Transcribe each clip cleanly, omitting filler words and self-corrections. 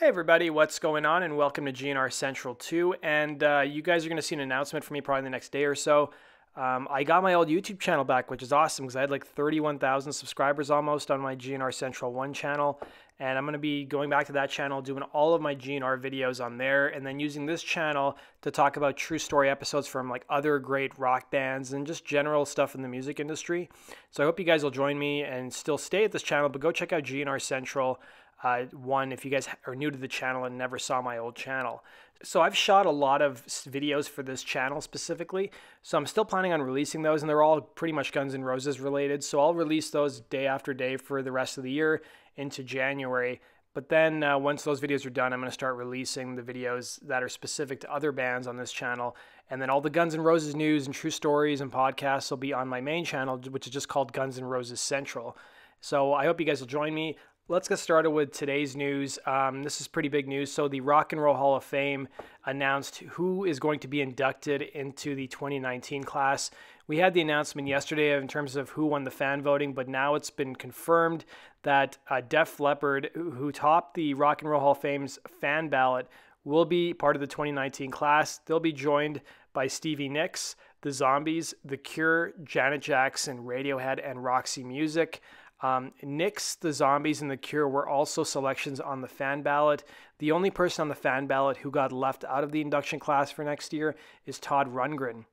Hey everybody, what's going on? And welcome to GNR Central 2. And you guys are going to see an announcement from me probably the next day or so. I got my old YouTube channel back, which is awesome because I had like 31,000 subscribers almost on my GNR Central 1 channel. And I'm going to be going back to that channel, doing all of my GNR videos on there, and then using this channel to talk about true story episodes from like other great rock bands and just general stuff in the music industry. So I hope you guys will join me and still stay at this channel, but go check out GNR Central 1 if you guys are new to the channel and never saw my old channel. So I've shot a lot of videos for this channel specifically, so I'm still planning on releasing those, and they're all pretty much Guns N' Roses related, so I'll release those day after day for the rest of the year into January. But then once those videos are done, I'm going to start releasing the videos that are specific to other bands on this channel, and then all the Guns N' Roses news and true stories and podcasts will be on my main channel, which is just called Guns N' Roses Central. So I hope you guys will join me. Let's get started with today's news. This is pretty big news. So the Rock and Roll Hall of Fame announced who is going to be inducted into the 2019 class. We had the announcement yesterday in terms of who won the fan voting, but now it's been confirmed that Def Leppard, who topped the Rock and Roll Hall of Fame's fan ballot, will be part of the 2019 class. They'll be joined by Stevie Nicks, The Zombies, The Cure, Janet Jackson, Radiohead, and Roxy Music. Nicks, The Zombies, and The Cure were also selections on the fan ballot. The only person on the fan ballot who got left out of the induction class for next year is Todd Rundgren.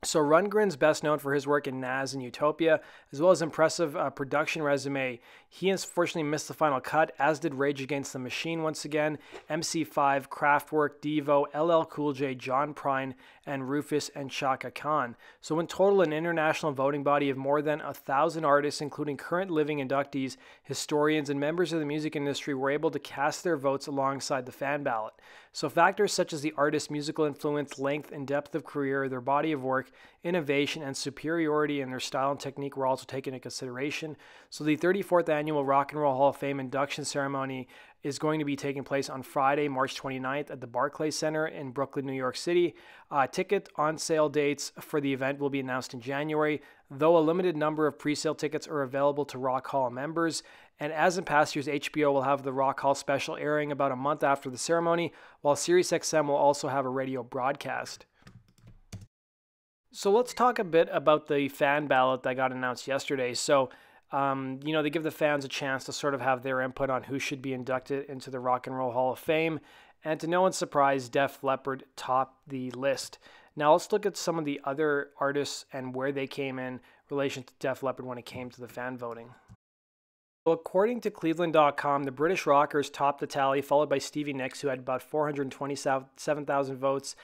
So Rundgren's best known for his work in Nas and Utopia, as well as impressive production resume. He unfortunately missed the final cut, as did Rage Against the Machine once again, MC5, Kraftwerk, Devo, LL Cool J, John Prine, and Rufus and Chaka Khan. So in total, an international voting body of more than 1,000 artists, including current living inductees, historians, and members of the music industry, were able to cast their votes alongside the fan ballot. So factors such as the artist's musical influence, length and depth of career, their body of work, innovation, and superiority in their style and technique were also taken into consideration. So the 34th Annual Rock and Roll Hall of Fame induction ceremony is going to be taking place on Friday, March 29th at the Barclays Center in Brooklyn, New York City. Ticket on sale dates for the event will be announced in January, though a limited number of pre-sale tickets are available to Rock Hall members. And as in past years, HBO will have the Rock Hall special airing about a month after the ceremony, while SiriusXM will also have a radio broadcast. So let's talk a bit about the fan ballot that got announced yesterday. So, they give the fans a chance to sort of have their input on who should be inducted into the Rock and Roll Hall of Fame. And to no one's surprise, Def Leppard topped the list. Now let's look at some of the other artists and where they came in relation to Def Leppard when it came to the fan voting. So according to Cleveland.com, the British Rockers topped the tally, followed by Stevie Nicks, who had about 427,000 votes.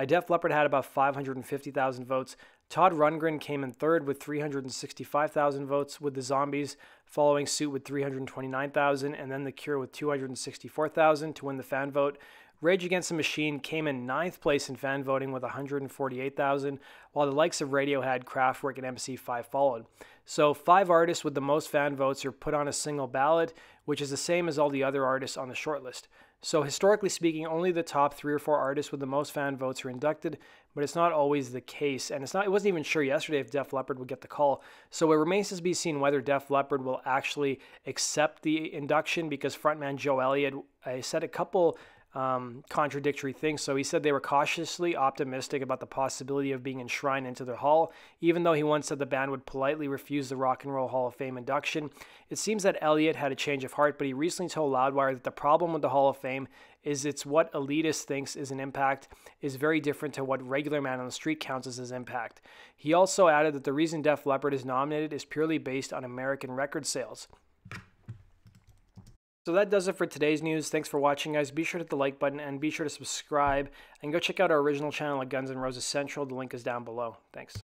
Def Leppard had about 550,000 votes. Todd Rundgren came in third with 365,000 votes, with the Zombies following suit with 329,000, and then The Cure with 264,000 to win the fan vote. Rage Against the Machine came in ninth place in fan voting with 148,000, while the likes of Radiohead, Kraftwerk, and MC5 followed. So 5 artists with the most fan votes are put on a single ballot, which is the same as all the other artists on the shortlist. So historically speaking, only the top 3 or 4 artists with the most fan votes are inducted, but it's not always the case. And it wasn't even sure yesterday if Def Leppard would get the call. So it remains to be seen whether Def Leppard will actually accept the induction, because frontman Joe Elliott said a couple contradictory things. So he said they were cautiously optimistic about the possibility of being enshrined into the hall, even though he once said the band would politely refuse the Rock and Roll Hall of Fame induction. It seems that Elliott had a change of heart, but he recently told Loudwire that the problem with the Hall of Fame is it's what elitist thinks is an impact is very different to what regular man on the street counts as impact. He also added that the reason Def Leppard is nominated is purely based on American record sales. So that does it for today's news. Thanks for watching, guys. Be sure to hit the like button and be sure to subscribe and go check out our original channel at Guns N' Roses Central. The link is down below. Thanks.